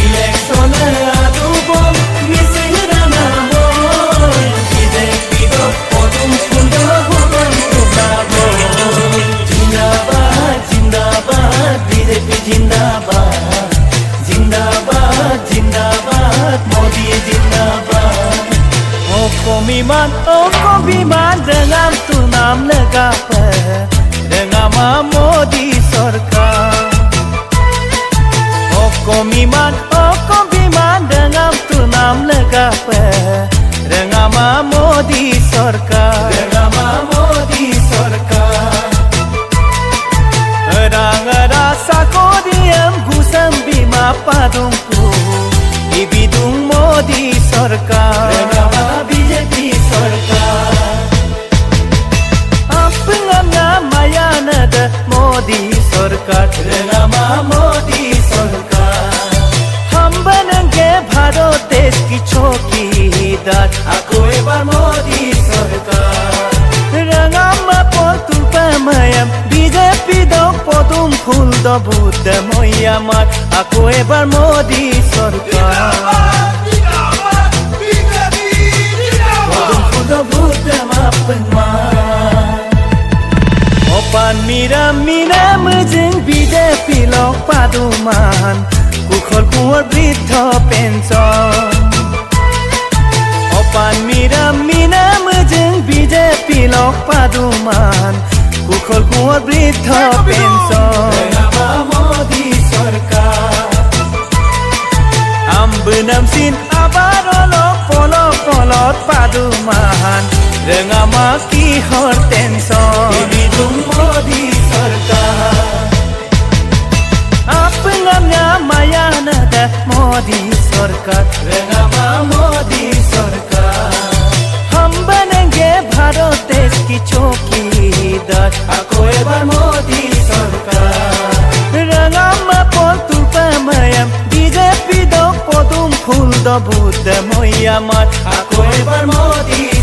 ইলেকশনে আদুবন মিছিল রানাব বিজেপি পদুম ফুল ভুবন ফুটাব জিন্দাবাদ জিন্দাবাদ বিজেপি জিন্দাবাদ জিন্দাবাদ জিন্দাবাদ মোদি জিন্দাবাদ অকমিমান dengan tunam negapa dengan Modi Sarkar Okomiman dengan tunam negapa dengan Modi Sarkar Modi Sarkar Rang rasa kodiam gusam bima padungku ibidung Modi Sarkar BJP Sarkar Modi सरकार nama मोदी सरकार हम बनेंगे भारत देश की चौकीदार aku ebar मोदी सरकार रंगामा पलतुल pamayam BJP do podum phul do buddha moyamar aku ebar Modi सरकार podum phul do buddha mapenmar Opan miram mujung BJP lok paduman kukhol kuor bridho pension Opan miram mujung BJP lok paduman kukhol kuor bridho pension Nama Modi Sarkar Ambenam sin abarolok polot paduman Rengama kihor tension ibidung Modi Sarkar Apngamnya mayanada Modi Sarkar Rengama Modi Sarkar Hum banenge Bharat desh ki chokidar aku ebar Modi Sarkar Rengama poltul pamayam BJP do podum phul do buddha moyamar aku ebar Modi